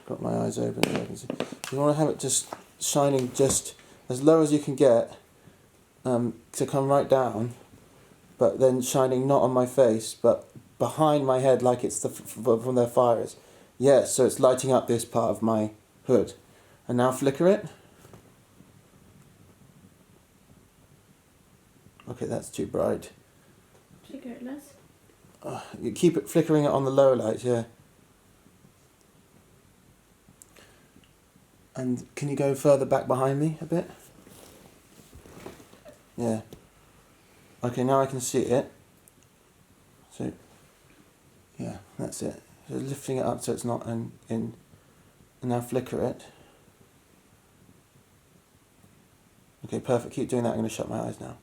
got my eyes open so I can see. You want to have it just shining just as low as you can get to come right down, but then shining not on my face but behind my head like it's from the fires. Yes, so it's lighting up this part of my hood. And now flicker it. Okay, that's too bright. Flicker it less. You keep it flickering it on the lower lights, yeah. And can you go further back behind me a bit? Yeah. Okay, now I can see it. So, yeah, that's it. So lifting it up so it's not in. And now flicker it. Okay, perfect. Keep doing that. I'm going to shut my eyes now.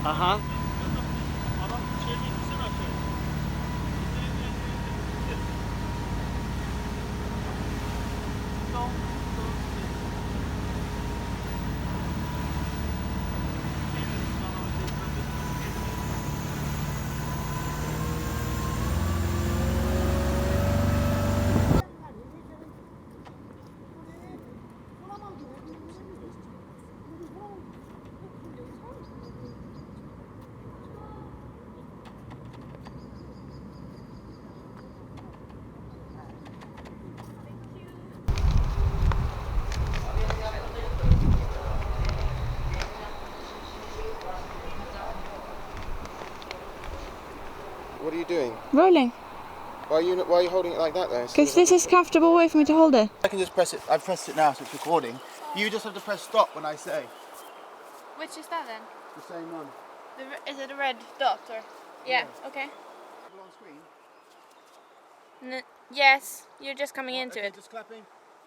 Uh-huh. What are you doing? Rolling. Why are you holding it like that though? Because this is comfortable way for me to hold it. I can just press it. I've pressed it now, so it's recording. You just have to press stop when I say. Which is that then? The same one. Is it a red dot or? Yeah. Okay. On screen. Yes, you're just coming into it. Just clapping.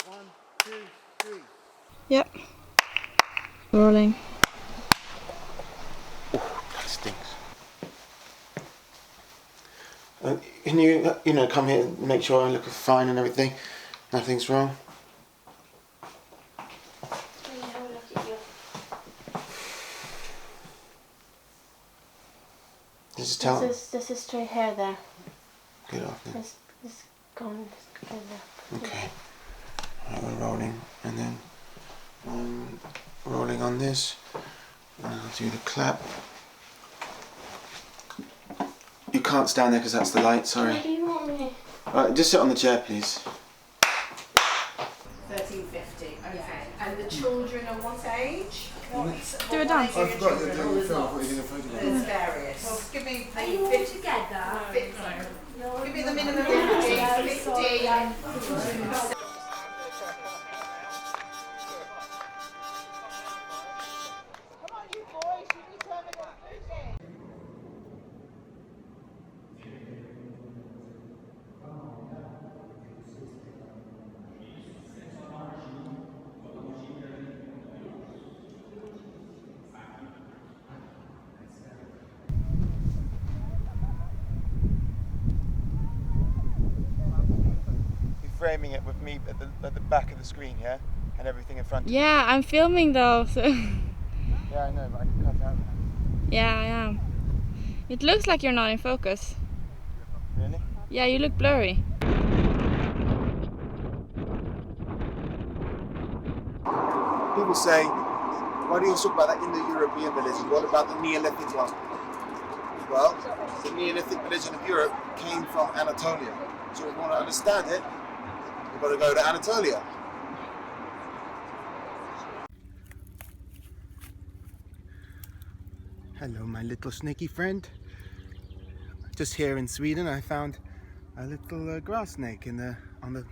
1, 2, 3. Yep. Rolling. Oh, that stinks. Can you come here and make sure I look fine and everything? Nothing's wrong. This is straight hair there. Get off there. It's gone. Okay. Right, we're rolling, and then rolling on this. And I'll do the clap. You can't stand there because that's the light, sorry. Where do you want me? Just sit on the chair, please. 1350, okay. And the children are what age? Do a dance. I forgot you're doing the film. What are you going to photograph? There's various. Well, give me Are you all together? 50. Give me the minimum 50. Framing it with me at the back of the screen, yeah? And everything in front of me. Yeah, I'm filming though, so. Yeah, I know, but I can cut out. Yeah, I am. It looks like you're not in focus. Really? Yeah, you look blurry. People say, why do you talk about that Indo-European religion? What about the Neolithic one? Well, the Neolithic religion of Europe came from Anatolia. So if you want to understand it, you've got to go to Anatolia. Hello, my little snaky friend. Just here in Sweden, I found a little grass snake on the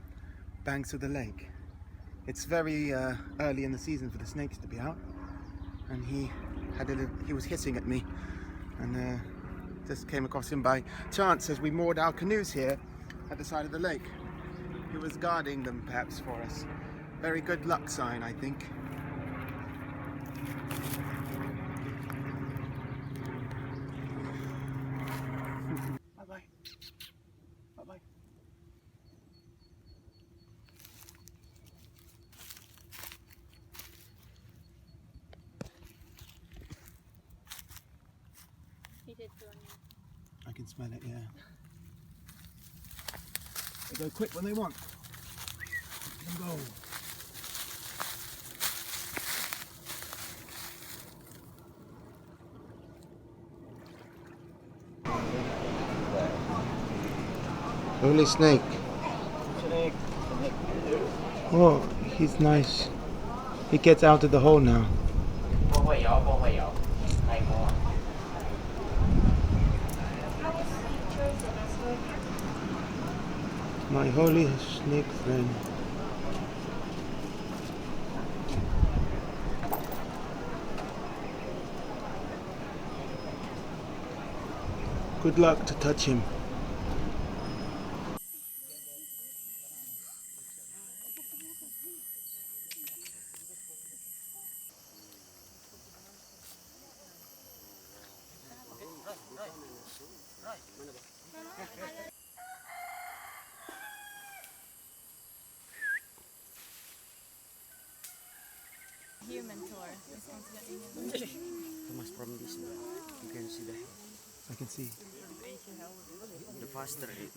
banks of the lake. It's very early in the season for the snakes to be out, and he was hissing at me, and just came across him by chance as we moored our canoes here at the side of the lake. He was guarding them, perhaps, for us. Very good luck sign, I think. Bye-bye. Bye-bye. He did go on you. I can smell it, yeah. They go quick when they want. Let them go. Holy snake. Oh, he's nice. He gets out of the hole now. My holy snake friend. Good luck to touch him. Human tour. This one's getting Thomas, from this one, you can see the head. I can see. The faster it.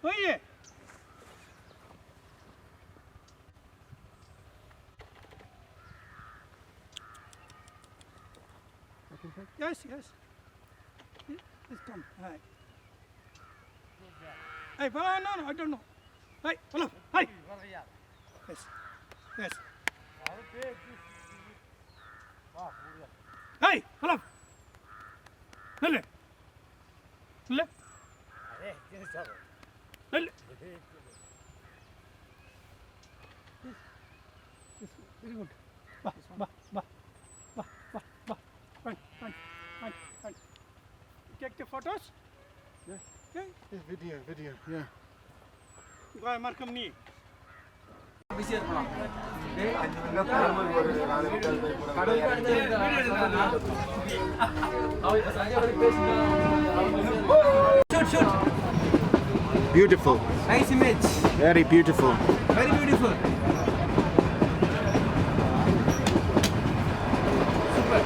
Oye. Yes, yes. Let's come. Hi. Hey, follow, no, I don't know. Hey, follow. Hey. Yes. Yes. Hey, follow. Lele. Lele. Lele. Yes, very good. Bah, bah, bah, bah, bah, bah. Fine, fine, fine, fine. Take the photos? Yeah. Okay. Yeah, video, yeah. Go and mark them knee. Beautiful. Nice image. Very beautiful. Very beautiful. Super.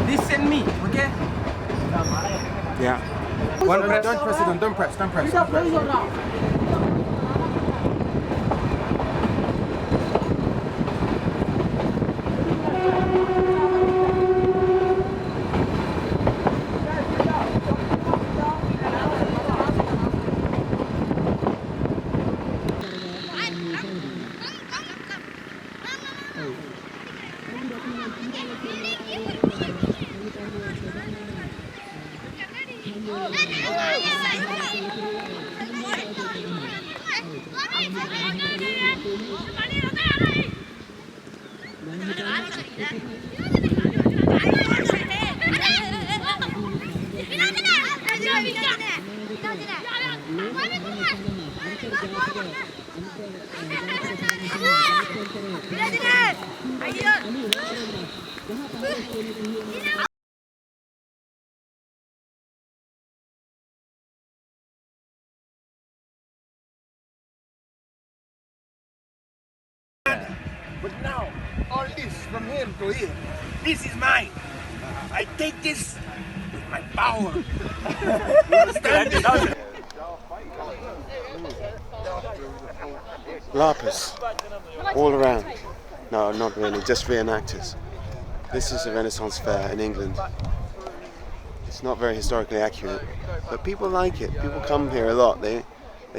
This send me, okay? Yeah. Don't press it on. Don't press. Don't press. Don't press. But now, all this from here to here, this is mine. I take this with my power. You understand? Bloopers, all around. No, not really, just reenactors. This is a Renaissance fair in England. It's not very historically accurate, but people like it. People come here a lot. They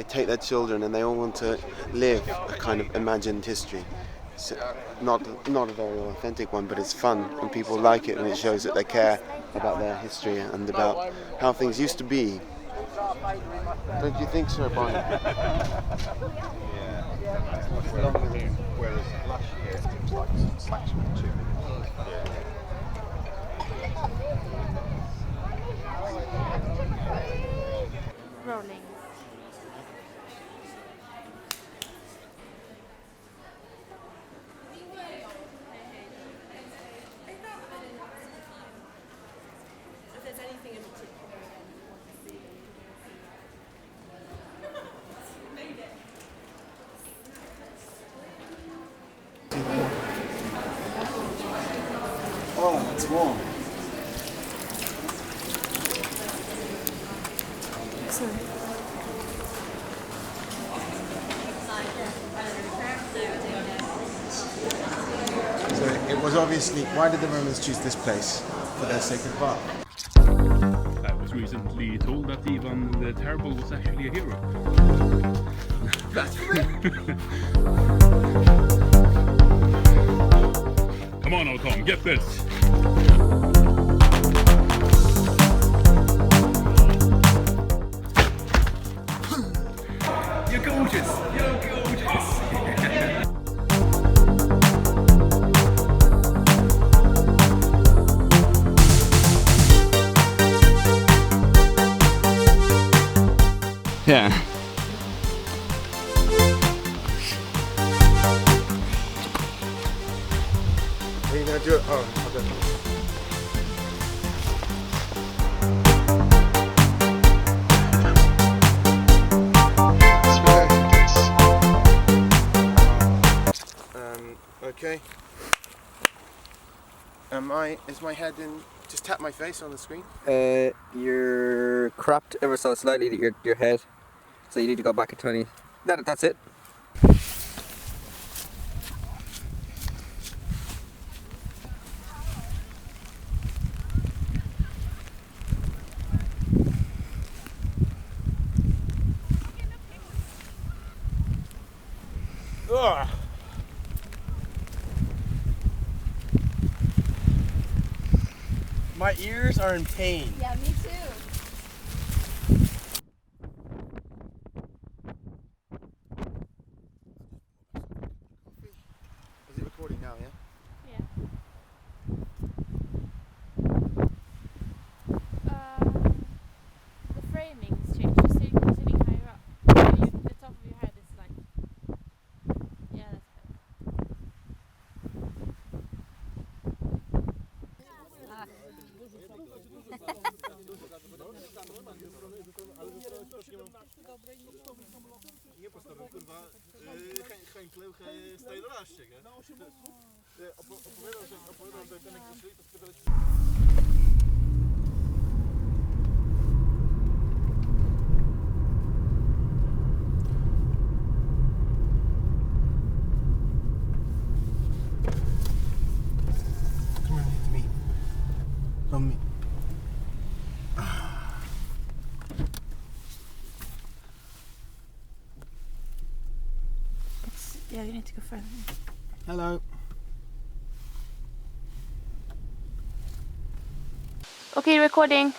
take their children and they all want to live a kind of imagined history. It's not a very authentic one, but it's fun and people like it, and it shows that they care about their history and about how things used to be. Don't you think so, Bonnie? Whereas last year it was like some slacks with the tune. Rolling. Oh, it's warm. So it was obviously, why did the Romans choose this place for their sacred park? I was recently told that Ivan the Terrible was actually a hero. Come on now, Tom, get this! You're gorgeous! You're gorgeous! Yeah. Are you going to do it? Oh, I'll do it. Okay. Is my head in? Just tap my face on the screen. You're cropped ever so slightly to your head, so you need to go back a 20. That's it. Ugh. My ears are in pain. Yeah, me too. Is it recording now, yeah? The framing's changed. You're sitting higher up. The top of your head is like. Yeah, that's better. Nie postawił, kurwa, chętlę z tej 12, nie? Opowiadał, że ten jak wyszli, to spytali... Come on, to me. From me. Yeah, you need to go further. Hello. Okay, recording.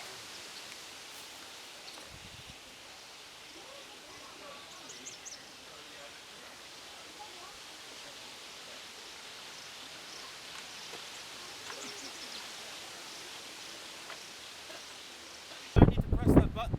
I need to press that button.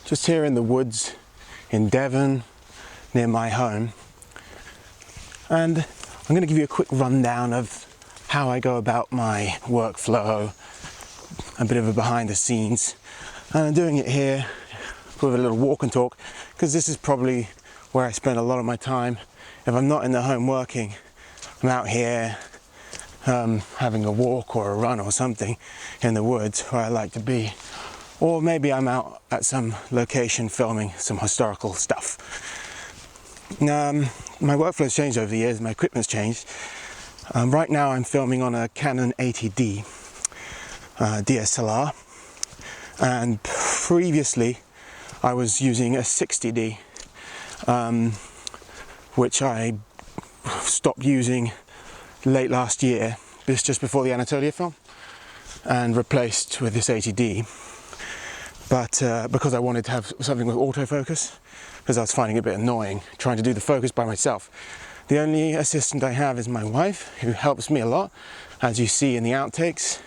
Just here in the woods in Devon, near my home. And I'm going to give you a quick rundown of how I go about my workflow, a bit of a behind the scenes. And I'm doing it here with a little walk and talk, because this is probably where I spend a lot of my time. If I'm not in the home working, I'm out here having a walk or a run or something in the woods where I like to be. Or maybe I'm out at some location filming some historical stuff. My workflow's changed over the years, my equipment's changed. Right now I'm filming on a Canon 80D DSLR, and previously I was using a 60D, which I stopped using late last year, just before the Anatolia film, and replaced with this 80D. But because I wanted to have something with autofocus, because I was finding it a bit annoying trying to do the focus by myself. The only assistant I have is my wife, who helps me a lot, as you see in the outtakes.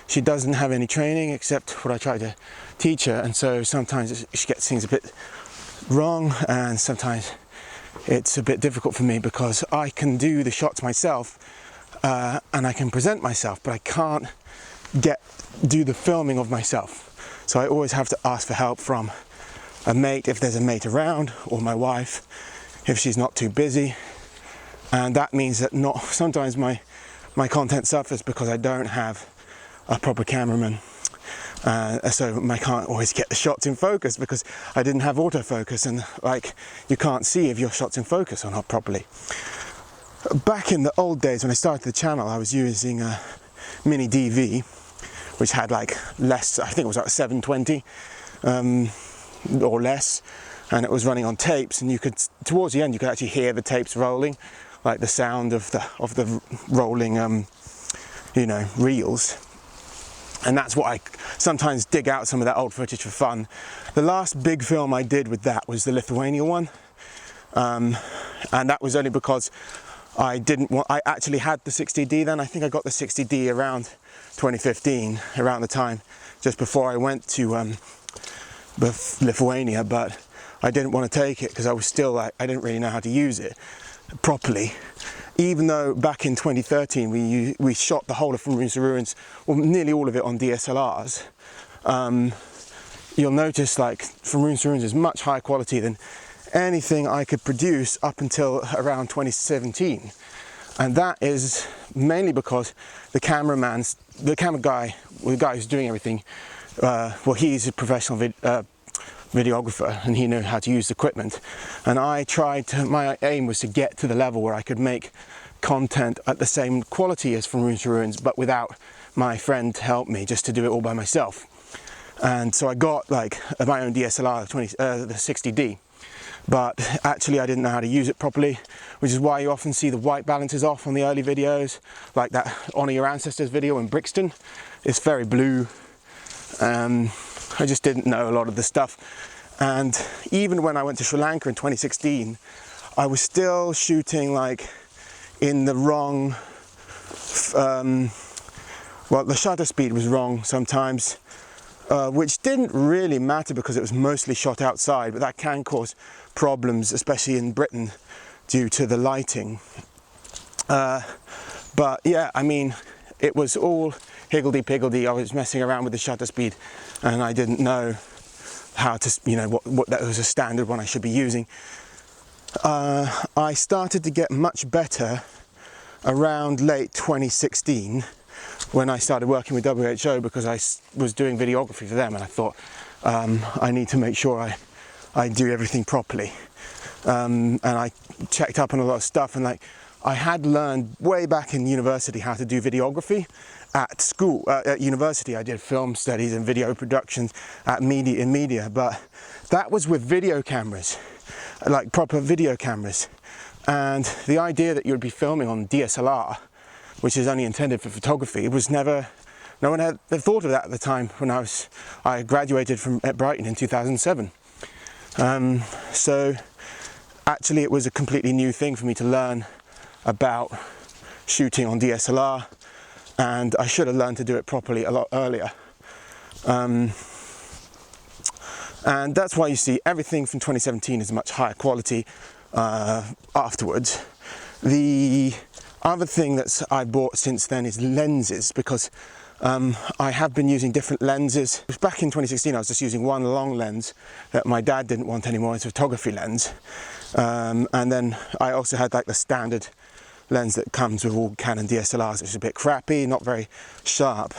She doesn't have any training except what I try to teach her, and so sometimes she gets things a bit wrong, and sometimes it's a bit difficult for me because I can do the shots myself and I can present myself, but I can't do the filming of myself. So I always have to ask for help from a mate if there's a mate around, or my wife if she's not too busy. And that means that sometimes my content suffers because I don't have a proper cameraman. So I can't always get the shots in focus because I didn't have autofocus, and like you can't see if your shot's in focus or not properly. Back in the old days when I started the channel, I was using a mini DV, which had like less, I think it was like 720 or less, and it was running on tapes, and you could, towards the end, you could actually hear the tapes rolling, like the sound of the rolling, reels. And that's what I sometimes dig out some of that old footage for fun. The last big film I did with that was the Lithuania one, and that was only because I actually had the 60D then. I think I got the 60D around 2015, around the time just before I went to Lithuania, but I didn't want to take it because I was still I didn't really know how to use it properly. Even though back in 2013 we shot the whole of From Ruins to Ruins, or nearly all of it, on DSLRs, you'll notice like From Ruins to Ruins is much higher quality than anything I could produce up until around 2017. And that is mainly because the camera guy, the guy who's doing everything, he's a professional videographer, and he knew how to use the equipment. And my aim was to get to the level where I could make content at the same quality as From Ruins to Ruins, but without my friend to help me, just to do it all by myself. And so I got like my own DSLR, the 60D. But actually I didn't know how to use it properly, which is why you often see the white balance is off on the early videos, like that Honour Your Ancestors video in Brixton. It's very blue. I just didn't know a lot of the stuff. And even when I went to Sri Lanka in 2016, I was still shooting like in the wrong, the shutter speed was wrong sometimes. which didn't really matter because it was mostly shot outside, but that can cause problems, especially in Britain, due to the lighting. But yeah, I mean, it was all higgledy-piggledy. I was messing around with the shutter speed, and I didn't know how to, you know, what that was a standard one I should be using. I started to get much better around late 2016 when I started working with WHO, because I was doing videography for them, and I thought I need to make sure I do everything properly. And I checked up on a lot of stuff, and like I had learned way back in university how to do videography at school. At university I did film studies and video productions at media, but that was with video cameras, like proper video cameras. And the idea that you would be filming on DSLR, which is only intended for photography, it was never, no one had thought of that at the time when I graduated at Brighton in 2007. So actually it was a completely new thing for me to learn about shooting on DSLR, and I should have learned to do it properly a lot earlier. And that's why you see everything from 2017 is much higher quality afterwards. The other thing that I bought since then is lenses, because I have been using different lenses. Back in 2016 I was just using one long lens that my dad didn't want anymore, it's a photography lens. And then I also had like the standard lens that comes with all Canon DSLRs, which is a bit crappy, not very sharp.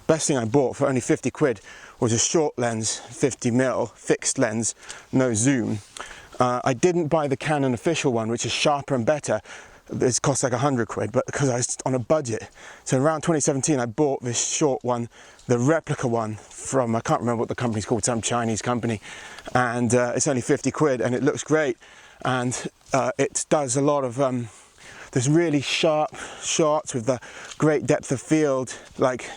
Best thing I bought for only 50 quid was a short lens, 50mm, fixed lens, no zoom. I didn't buy the Canon official one, which is sharper and better. It cost like 100 quid, but because I was on a budget. So around 2017 I bought this short one, the replica one from, I can't remember what the company's called, some Chinese company, and it's only 50 quid and it looks great. And it does a lot of there's really sharp shots with the great depth of field, like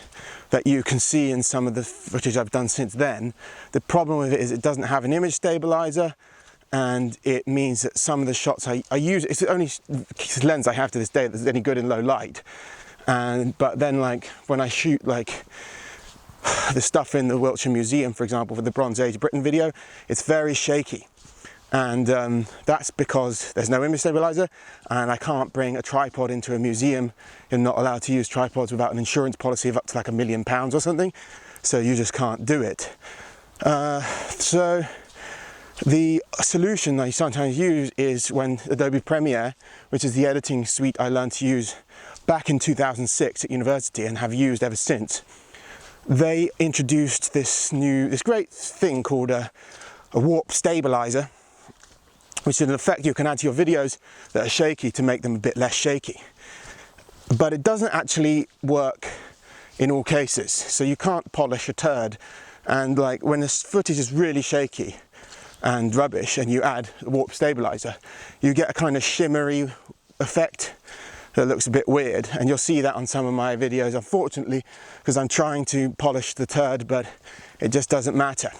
that you can see in some of the footage I've done since then. The problem with it is it doesn't have an image stabilizer, and it means that some of the shots I use, it's the only lens I have to this day that's any good in low light. But then like when I shoot like the stuff in the Wiltshire Museum, for example, for the Bronze Age Britain video, it's very shaky. And that's because there's no image stabilizer, and I can't bring a tripod into a museum. You're not allowed to use tripods without an insurance policy of up to like £1 million or something, so you just can't do it. So the solution I sometimes use is when Adobe Premiere, which is the editing suite I learned to use back in 2006 at university and have used ever since, they introduced this great thing called a warp stabilizer, which is an effect you can add to your videos that are shaky to make them a bit less shaky. But it doesn't actually work in all cases. So you can't polish a turd, and like when this footage is really shaky and rubbish and you add a warp stabilizer, you get a kind of shimmery effect that looks a bit weird, and you'll see that on some of my videos, unfortunately, because I'm trying to polish the turd, but it just doesn't matter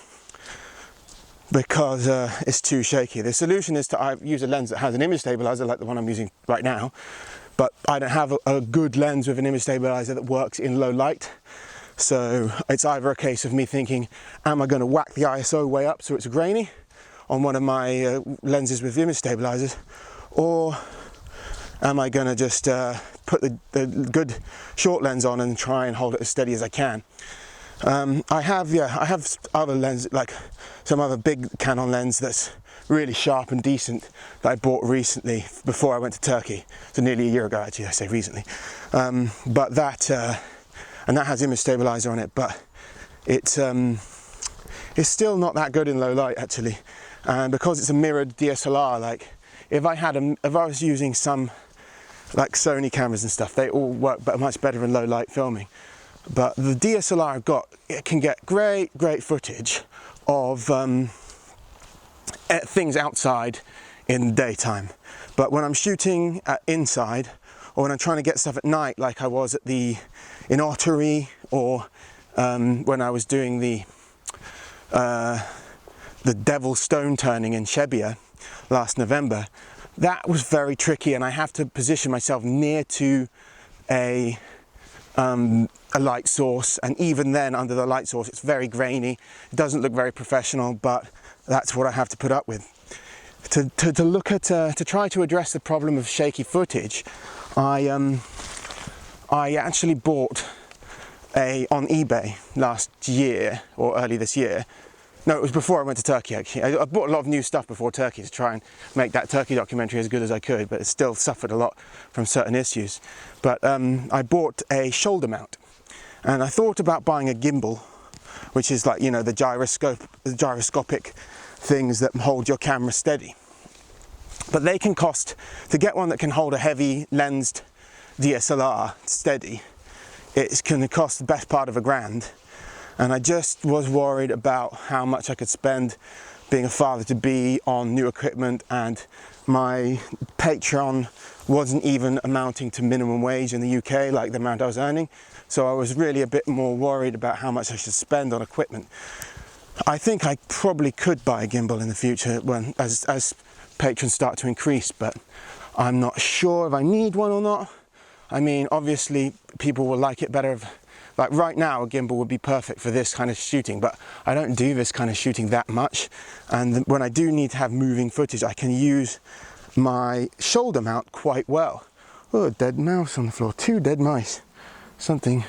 because it's too shaky. The solution is to use a lens that has an image stabilizer like the one I'm using right now, but I don't have a good lens with an image stabilizer that works in low light. So it's either a case of me thinking, am I going to whack the ISO way up so it's grainy on one of my lenses with image stabilizers, or am I going to just put the good short lens on and try and hold it as steady as I can? I have other lenses, like some other big Canon lens that's really sharp and decent that I bought recently before I went to Turkey. So nearly a year ago, actually, I say recently. But that, and that has image stabilizer on it, but it's still not that good in low light actually. And because it's a mirrored DSLR, like if I was using some like Sony cameras and stuff, they all work much better in low light filming. But the DSLR I've got, it can get great footage of things outside in the daytime. But when I'm shooting inside, or when I'm trying to get stuff at night, like I was in Ottery, or when I was doing the Devil Stone turning in Chebbia last November, that was very tricky, and I have to position myself near to a a light source, and even then under the light source it's very grainy. It doesn't look very professional, but that's what I have to put up with. To try to address the problem of shaky footage, I actually bought on eBay last year or early this year. No, it was before I went to Turkey actually. I bought a lot of new stuff before Turkey to try and make that Turkey documentary as good as I could, but it still suffered a lot from certain issues. But I bought a shoulder mount, and I thought about buying a gimbal, which is like, you know, the gyroscopic things that hold your camera steady. But they can cost, to get one that can hold a heavy lensed DSLR steady, it's going to cost the best part of $1,000. And I just was worried about how much I could spend being a father-to-be on new equipment, and my Patreon wasn't even amounting to minimum wage in the UK like the amount I was earning. So I was really a bit more worried about how much I should spend on equipment. I think I probably could buy a gimbal in the future when as patrons start to increase, but I'm not sure if I need one or not. I mean, obviously people will like it better if, like right now, a gimbal would be perfect for this kind of shooting, but I don't do this kind of shooting that much. And when I do need to have moving footage, I can use my shoulder mount quite well. Oh, a dead mouse on the floor, 2 dead mice. Something.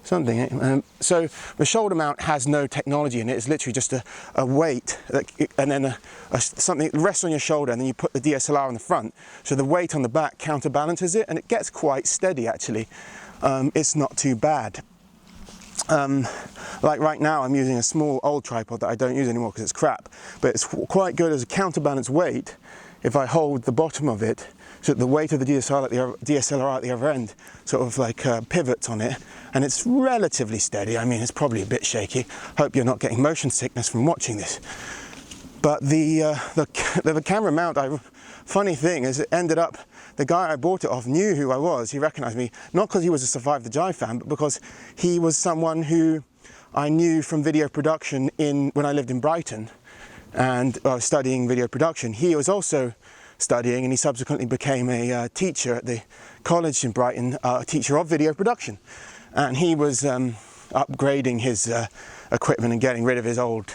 So the shoulder mount has no technology in it. It's literally just a weight, and then something that rests on your shoulder, and then you put the DSLR on the front. So the weight on the back counterbalances it, and it gets quite steady actually. It's not too bad. Like right now I'm using a small old tripod that I don't use anymore because it's crap, but it's quite good as a counterbalance weight if I hold the bottom of it, so that the weight of the DSLR at the other end sort of like pivots on it, and it's relatively steady. I mean, it's probably a bit shaky. Hope you're not getting motion sickness from watching this. But the camera mount, funny thing is, it ended up, the guy I bought it off knew who I was. He recognized me, not because he was a Survive the Jive fan, but because he was someone who I knew from video production when I lived in Brighton, and I was studying video production. He was also studying, and he subsequently became a teacher at the college in Brighton, a teacher of video production. And he was upgrading his equipment and getting rid of his old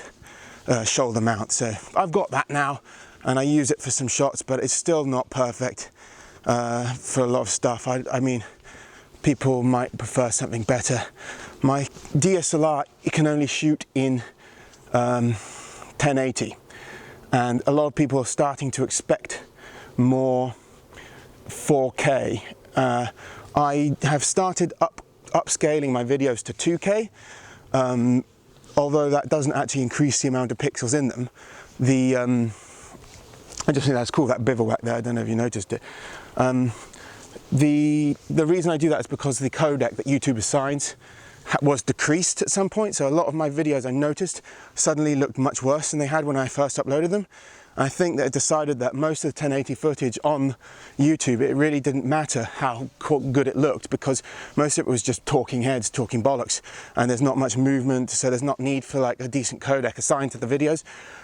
shoulder mount. So I've got that now, and I use it for some shots, but it's still not perfect for a lot of stuff. I mean, people might prefer something better. My DSLR, it can only shoot in 1080, and a lot of people are starting to expect more 4K. I have started upscaling my videos to 2K, although that doesn't actually increase the amount of pixels in them. I just think that's cool, that bivouac there. I don't know if you noticed it. The reason I do that is because the codec that YouTube assigns was decreased at some point, so a lot of my videos I noticed suddenly looked much worse than they had when I first uploaded them. I think they decided that most of the 1080 footage on YouTube, it really didn't matter how good it looked, because most of it was just talking heads, talking bollocks, and there's not much movement, so there's not need for like a decent codec assigned to the videos.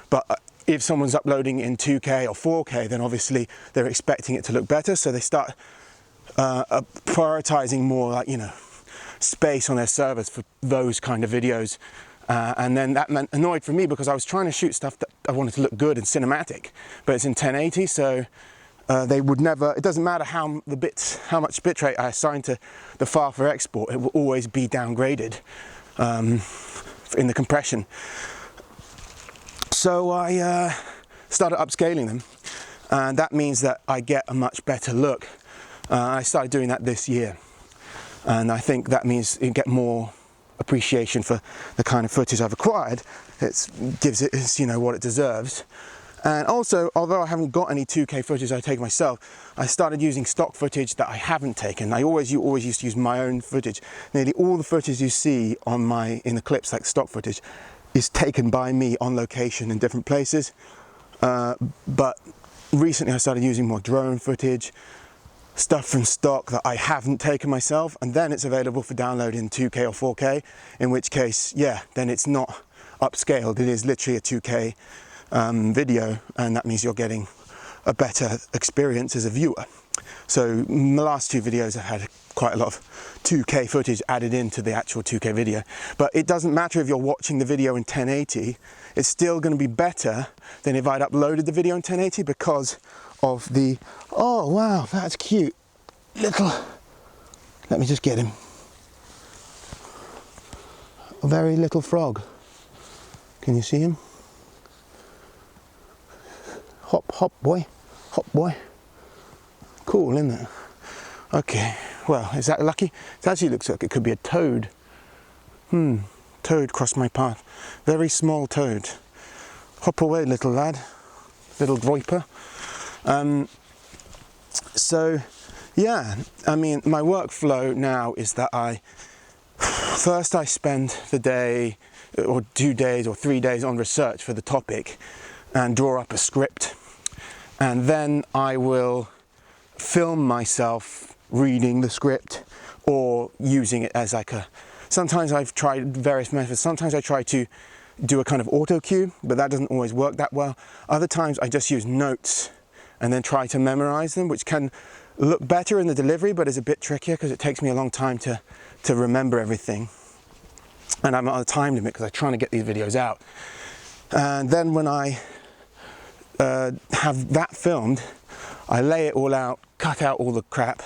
But if someone's uploading in 2K or 4K, then obviously they're expecting it to look better, so they start prioritizing more, like, you know, space on their servers for those kind of videos. And then that meant annoyed for me, because I was trying to shoot stuff that I wanted to look good and cinematic, but it's in 1080, so they would never, it doesn't matter how much bitrate I assign to the file for export, it will always be downgraded in the compression. So I started upscaling them, and that means that I get a much better look. I started doing that this year, and I think that means you get more appreciation for the kind of footage I've acquired. It gives it, you know, what it deserves. And also, although I haven't got any 2K footage I take myself, I started using stock footage that I haven't taken. I always used to use my own footage. Nearly all the footage you see on in the clips, like stock footage, is taken by me on location in different places. But recently I started using more drone footage, stuff from stock that I haven't taken myself, and then it's available for download in 2K or 4K, in which case, yeah, then it's not upscaled. It is literally a 2K video, and that means you're getting a better experience as a viewer. So my last 2 videos have had quite a lot of 2K footage added into the actual 2K video. But it doesn't matter if you're watching the video in 1080, it's still going to be better than if I'd uploaded the video in 1080 because of the, oh wow, that's cute. Little, let me just get him. A very little frog. Can you see him? Hop, hop boy, hop boy. Cool, isn't it? Okay, well, is that lucky? It actually looks like it could be a toad. Toad crossed my path. Very small toad. Hop away, little lad. Little groiper. So, yeah, I mean, my workflow now is that first I spend the day, or 2 days, or 3 days on research for the topic and draw up a script. And then I will film myself reading the script or using it as like a, sometimes I've tried various methods. Sometimes I try to do a kind of auto cue, but that doesn't always work that well. Other times I just use notes and then try to memorize them, which can look better in the delivery, but is a bit trickier because it takes me a long time to remember everything. And I'm on a time limit because I'm trying to get these videos out. And then when I have that filmed, I lay it all out, cut out all the crap,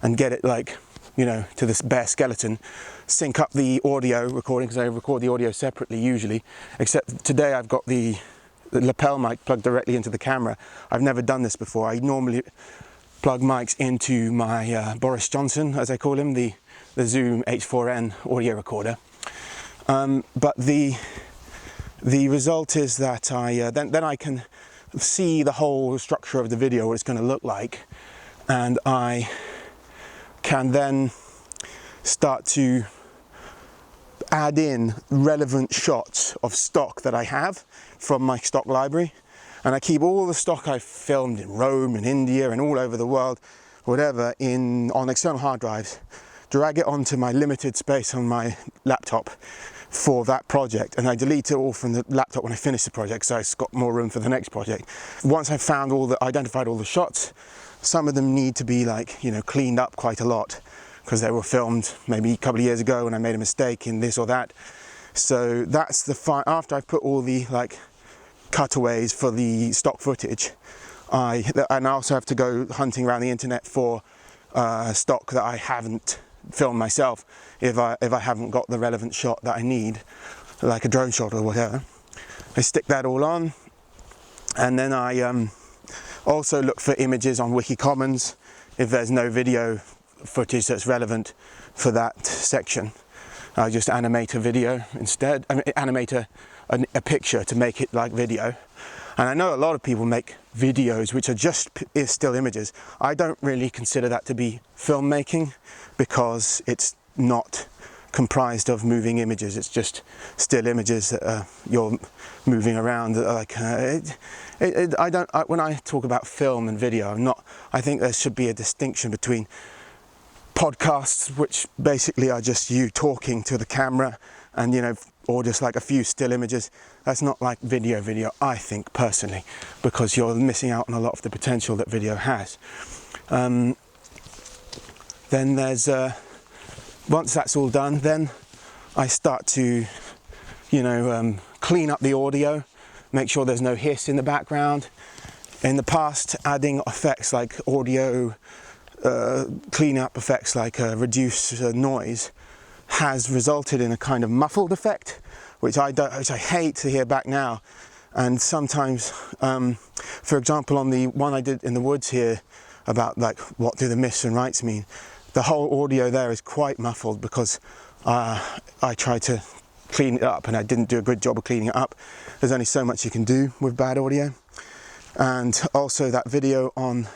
and get it like, you know, to this bare skeleton, sync up the audio recording, because I record the audio separately usually, except today I've got the lapel mic plugged directly into the camera. I've never done this before. I normally plug mics into my Boris Johnson, as I call him, the Zoom H4n audio recorder. But the result is that then I can see the whole structure of the video, what it's going to look like, and I can then start to add in relevant shots of stock that I have from my stock library. And I keep all the stock I've filmed in Rome and India and all over the world, whatever, on external hard drives, drag it onto my limited space on my laptop for that project, and I delete it all from the laptop when I finish the project, so I've got more room for the next project. Once I've found identified all the shots, some of them need to be like, you know, cleaned up quite a lot because they were filmed maybe a couple of years ago and I made a mistake in this or that. So that's the after I've put all the like cutaways for the stock footage, and I also have to go hunting around the internet for stock that I haven't filmed myself if I haven't got the relevant shot that I need, like a drone shot or whatever. I stick that all on, and then I also look for images on Wiki Commons if there's no video footage that's relevant for that section. I just animate a video instead. I mean, animate a picture to make it like video. And I know a lot of people make videos which are just still images. I don't really consider that to be filmmaking because it's not comprised of moving images. It's just still images that you're moving around. Like when I talk about film and video, I think there should be a distinction between podcasts, which basically are just you talking to the camera, and you know, or just like a few still images. That's not like video, I think personally, because you're missing out on a lot of the potential that video has. Then there's once that's all done, then I start to, you know, clean up the audio, make sure there's no hiss in the background. In the past, adding effects like audio clean up effects like reduce noise has resulted in a kind of muffled effect, which I hate to hear back now. And sometimes, for example, on the one I did in the woods here about like what do the myths and rights mean, the whole audio there is quite muffled because I tried to clean it up and I didn't do a good job of cleaning it up. There's only so much you can do with bad audio. And also that video on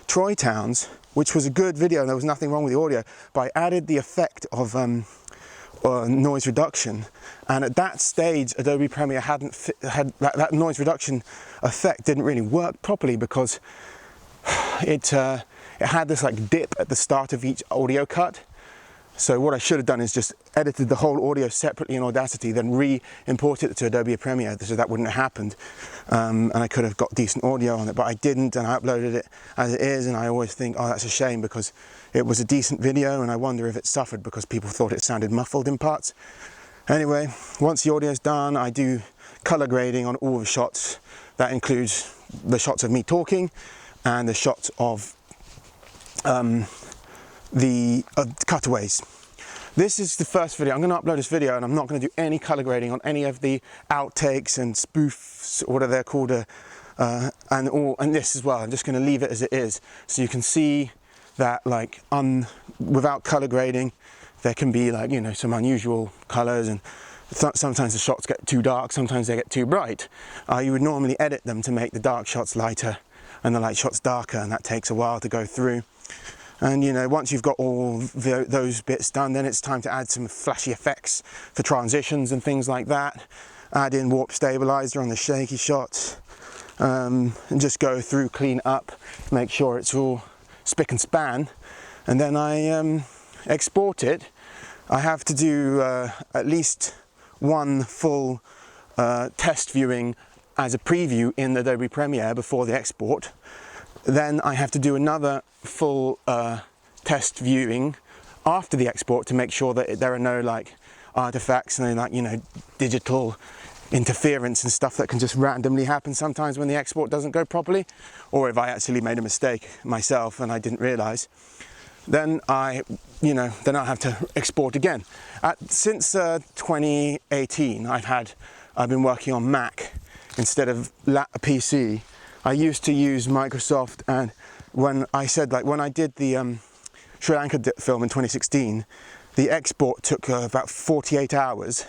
Troy Towns, which was a good video, there was nothing wrong with the audio, but I added the effect of noise reduction, and at that stage Adobe Premiere had that noise reduction effect didn't really work properly because it had this like dip at the start of each audio cut, So what I should have done is just edited the whole audio separately in Audacity, then re-imported it to Adobe Premiere, so that wouldn't have happened. And I could have got decent audio on it, but I didn't, and I uploaded it as it is, and I always think, oh, that's a shame, because it was a decent video, and I wonder if it suffered because people thought it sounded muffled in parts. Anyway, once the audio's done, I do color grading on all the shots. That includes the shots of me talking and the shots of the cutaways. This is the first video. I'm going to upload this video, and I'm not going to do any color grading on any of the outtakes and spoofs, or what are they called, and this as well. I'm just going to leave it as it is, so you can see that, like, without color grading, there can be, like, you know, some unusual colors, and sometimes the shots get too dark, sometimes they get too bright. You would normally edit them to make the dark shots lighter and the light shots darker, and that takes a while to go through. And, you know, once you've got all those bits done, then it's time to add some flashy effects for transitions and things like that. Add in warp stabilizer on the shaky shots, and just go through, clean up, make sure it's all spick and span, and then I export it. I have to do at least one full test viewing as a preview in Adobe Premiere before the export. Then I have to do another full test viewing after the export to make sure that there are no, like, artifacts and, like, you know, digital interference and stuff that can just randomly happen sometimes when the export doesn't go properly, or if I actually made a mistake myself and I didn't realize. Then I have to export again. Since 2018, I've been working on Mac instead of PC. I used to use Microsoft, and when I did the Sri Lanka film in 2016, the export took about 48 hours,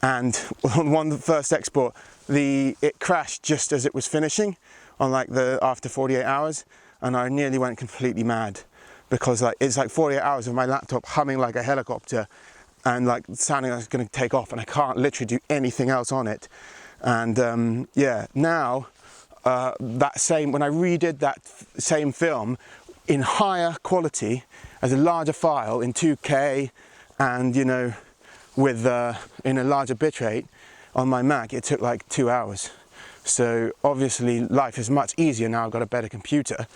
and on the first export, it crashed just as it was finishing, after 48 hours, and I nearly went completely mad, because it's like 48 hours of my laptop humming like a helicopter, and like sounding like it's going to take off, and I can't literally do anything else on it. And now. When I redid that same film in higher quality as a larger file in 2K, and, you know, with in a larger bitrate on my Mac, it took like 2 hours. So obviously life is much easier now. I've got a better computer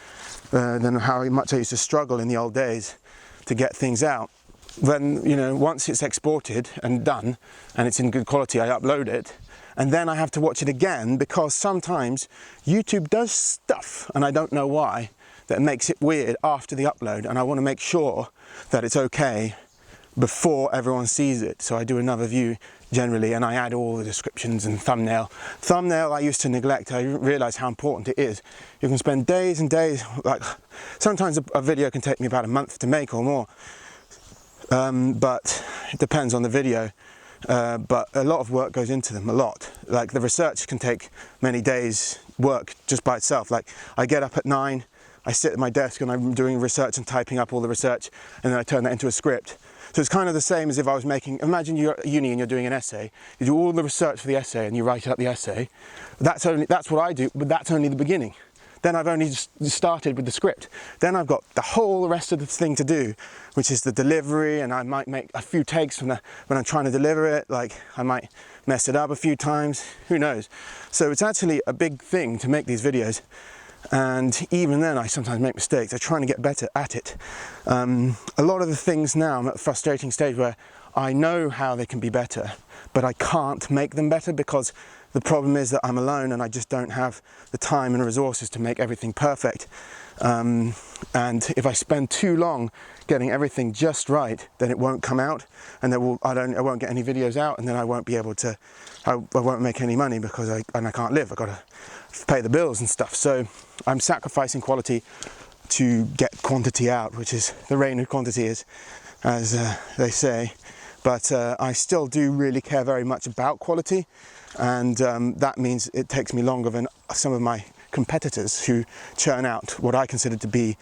than how much I used to struggle in the old days to get things out. Then, you know, once it's exported and done and it's in good quality, I upload it. And then I have to watch it again, because sometimes YouTube does stuff, and I don't know why, that makes it weird after the upload, and I want to make sure that it's okay before everyone sees it. So I do another view generally, and I add all the descriptions and thumbnail. Thumbnail I used to neglect. I didn't realize how important it is. You can spend days and days, like sometimes a video can take me about a month to make or more, but it depends on the video. But a lot of work goes into them, a lot. Like the research can take many days work just by itself. Like I get up at 9, I sit at my desk and I'm doing research and typing up all the research, and then I turn that into a script. So it's kind of the same as if I was imagine you're at uni and you're doing an essay. You do all the research for the essay and you write out the essay. That's what I do, but that's only the beginning. Then I've only just started with the script. Then I've got the whole rest of the thing to do, which is the delivery, and I might make a few takes when I'm trying to deliver it. Like I might mess it up a few times, who knows. So it's actually a big thing to make these videos. And even then I sometimes make mistakes. I'm trying to get better at it. A lot of the things now, I'm at a frustrating stage where I know how they can be better, but I can't make them better, because the problem is that I'm alone and I just don't have the time and resources to make everything perfect. And if I spend too long getting everything just right, then it won't come out, and I won't get any videos out, and then I won't be able to, I won't make any money, because I can't live. I've got to pay the bills and stuff. So I'm sacrificing quality to get quantity out, which is the reign of quantity, as they say. But I still do really care very much about quality, and that means it takes me longer than some of my competitors who churn out what I consider to be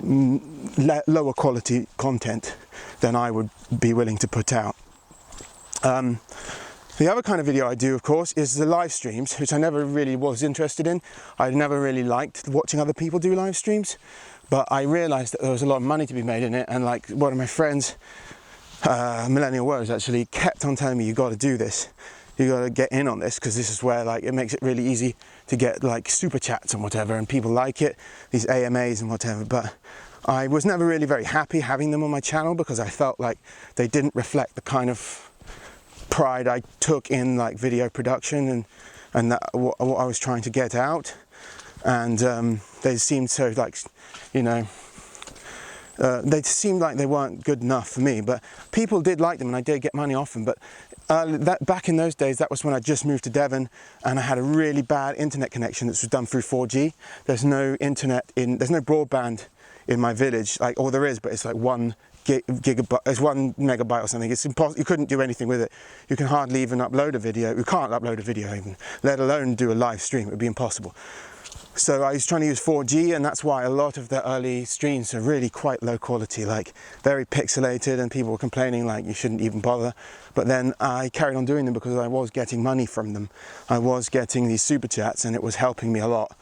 lower quality content than I would be willing to put out. The other kind of video I do, of course, is the live streams, which I never really was interested in. I never really liked watching other people do live streams, but I realized that there was a lot of money to be made in it, and like one of my friends Millennial Warriors actually kept on telling me, you got to do this, you got to get in on this, because this is where like it makes it really easy to get like super chats and whatever, and people like it, these AMAs and whatever. But I was never really very happy having them on my channel, because I felt like they didn't reflect the kind of pride I took in like video production and that what I was trying to get out. And they seemed so like, you know, they seemed like they weren't good enough for me, but people did like them and I did get money off them. But back in those days, that was when I just moved to Devon and I had a really bad internet connection that was done through 4G. There's no internet there's no broadband in my village, like, or there is, but it's like 1 gigabyte, it's 1 megabyte or something. It's impossible. You couldn't do anything with it. You can hardly even upload a video. You can't upload a video even, let alone do a live stream. It would be impossible. So I was trying to use 4G, and that's why a lot of the early streams are really quite low quality, like very pixelated, and people were complaining like you shouldn't even bother. But then I carried on doing them because I was getting money from them. I was getting these super chats and it was helping me a lot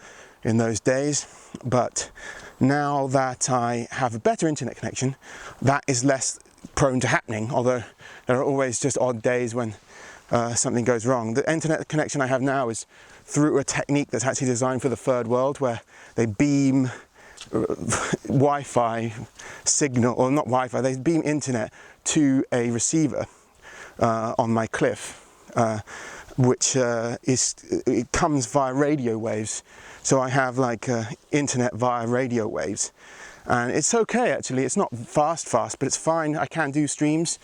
in those days. But now that I have a better internet connection, that is less prone to happening, although there are always just odd days when something goes wrong. The internet connection I have now is through a technique that's actually designed for the third world, where they beam Wi-Fi signal, or not Wi-Fi, they beam internet to a receiver on my cliff, which it comes via radio waves. So I have like internet via radio waves, and it's okay actually. It's not fast, but it's fine. I can do streams.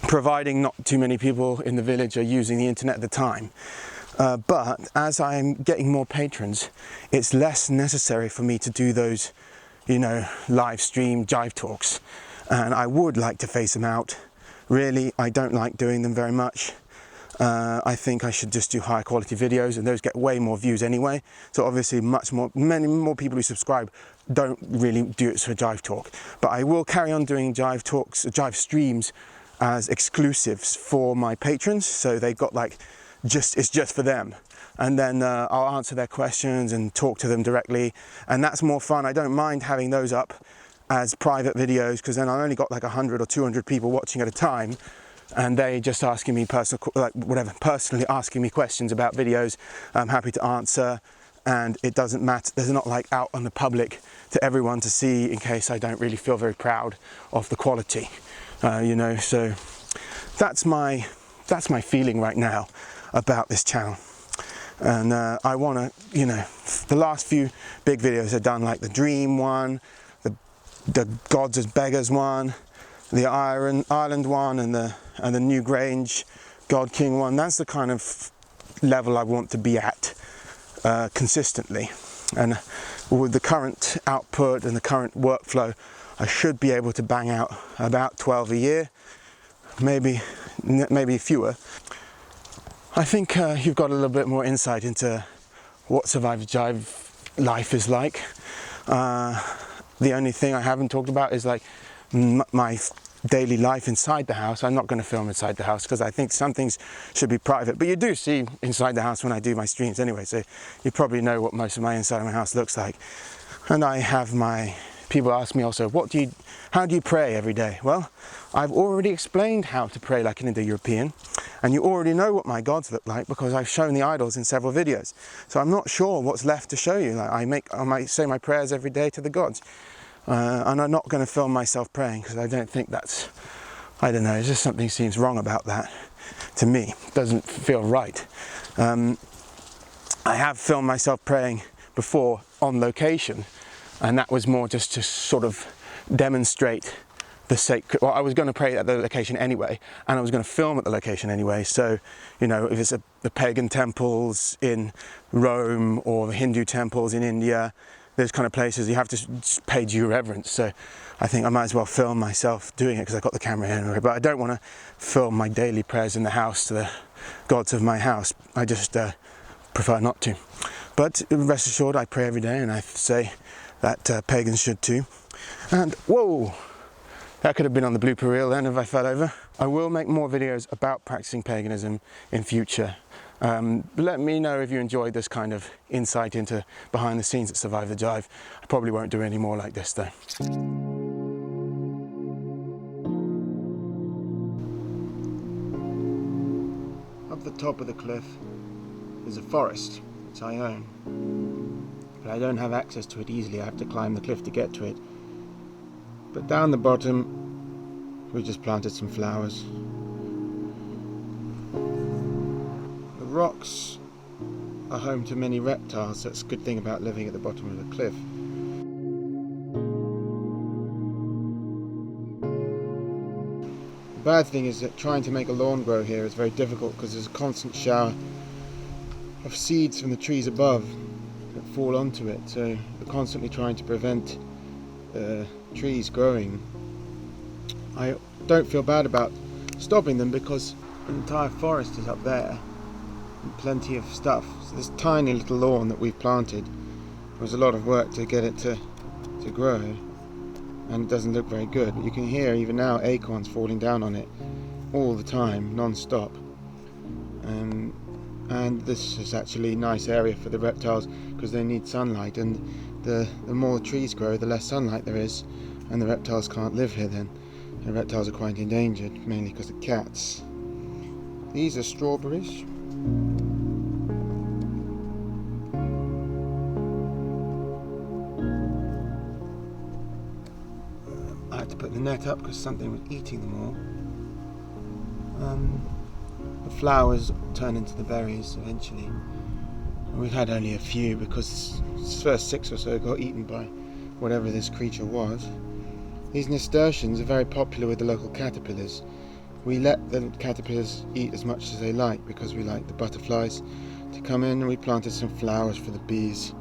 Providing not too many people in the village are using the internet at the time. But as I'm getting more patrons, it's less necessary for me to do those, you know, live stream jive talks. And I would like to phase them out. Really, I don't like doing them very much. I think I should just do higher quality videos, and those get way more views anyway. So obviously many more people who subscribe don't really do it for jive talk. But I will carry on doing jive talks, jive streams, as exclusives for my patrons, so they've got like it's just for them, and then I'll answer their questions and talk to them directly, and that's more fun. I don't mind having those up as private videos, because then I only got like 100 or 200 people watching at a time, and they just asking me personally asking me questions about videos. I'm happy to answer, and it doesn't matter. There's not like out on the public to everyone to see, in case I don't really feel very proud of the quality. You know, so that's my feeling right now about this channel. And I want to, you know, the last few big videos I've done, like the Dream one, the Gods as Beggars one, the Ireland one, and the New Grange God King one. That's the kind of level I want to be at consistently. And with the current output and the current workflow, I should be able to bang out about 12 a year, maybe fewer. I think you've got a little bit more insight into what Survive the Jive life is like. The only thing I haven't talked about is like my daily life inside the house. I'm not going to film inside the house because I think some things should be private, but you do see inside the house when I do my streams anyway, so you probably know what most of my inside of my house looks like. And I have people ask me also, how do you pray every day? Well, I've already explained how to pray like an Indo-European, and you already know what my gods look like because I've shown the idols in several videos. So I'm not sure what's left to show you. Like I might say my prayers every day to the gods, and I'm not going to film myself praying because I don't think I don't know, it's just something seems wrong about that to me. It doesn't feel right. I have filmed myself praying before on location, and that was more just to sort of demonstrate the sacred. Well, I was going to pray at the location anyway, and I was going to film at the location anyway. So, you know, if it's the pagan temples in Rome or the Hindu temples in India, those kind of places, you have to pay due reverence. So I think I might as well film myself doing it because I've got the camera here anyway. But I don't want to film my daily prayers in the house to the gods of my house. I just prefer not to. But rest assured, I pray every day, and I say that pagans should too. And whoa, that could have been on the blooper reel then if I fell over. I will make more videos about practicing paganism in future. Let me know if you enjoyed this kind of insight into behind the scenes at Survive the Jive. I probably won't do any more like this though. Up the top of the cliff is a forest, which I own. But I don't have access to it easily, I have to climb the cliff to get to it. But down the bottom, we just planted some flowers. The rocks are home to many reptiles, that's a good thing about living at the bottom of the cliff. The bad thing is that trying to make a lawn grow here is very difficult because there's a constant shower of seeds from the trees above that fall onto it, so we're constantly trying to prevent trees growing. I don't feel bad about stopping them because the entire forest is up there and plenty of stuff. So this tiny little lawn that we've planted, there was a lot of work to get it to grow, and it doesn't look very good, but you can hear even now acorns falling down on it all the time, non-stop. And this is actually a nice area for the reptiles because they need sunlight, and the more trees grow, the less sunlight there is, and the reptiles can't live here then. The reptiles are quite endangered, mainly because of cats. These are strawberries. I had to put the net up because something was eating them all. The flowers turn into the berries eventually. We've had only a few because the first 6 or so got eaten by whatever this creature was. These nasturtiums are very popular with the local caterpillars. We let the caterpillars eat as much as they like because we like the butterflies to come in, and we planted some flowers for the bees.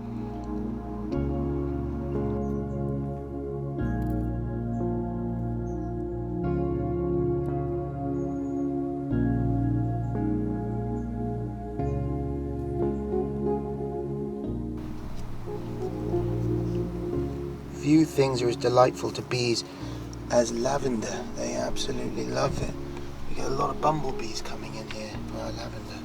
Few things are as delightful to bees as lavender. They absolutely love it. We get a lot of bumblebees coming in here for our lavender.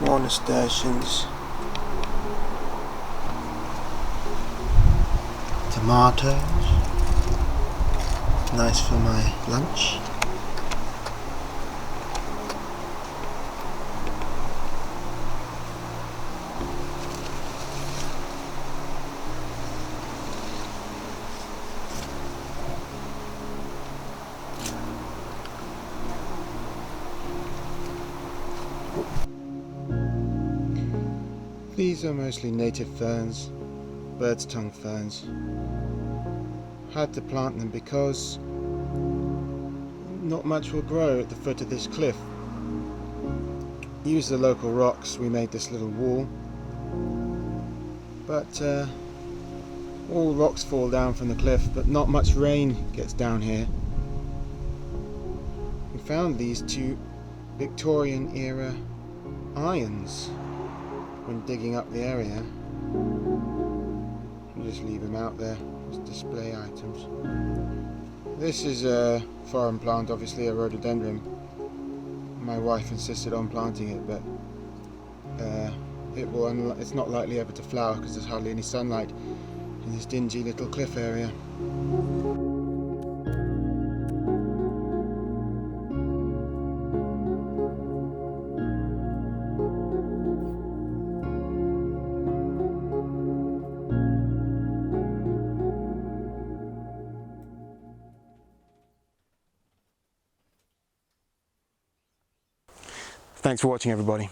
More nasturtiums. Tomatoes, nice for my lunch. These are mostly native ferns, bird's tongue ferns. Had to plant them because not much will grow at the foot of this cliff. Use the local rocks, we made this little wall, but all rocks fall down from the cliff, but not much rain gets down here. We found these 2 Victorian era irons when digging up the area. We'll just leave them out there as display items. This is a foreign plant, obviously a rhododendron. My wife insisted on planting it, but it's not likely ever to flower because there's hardly any sunlight in this dingy little cliff area. Thanks for watching, everybody.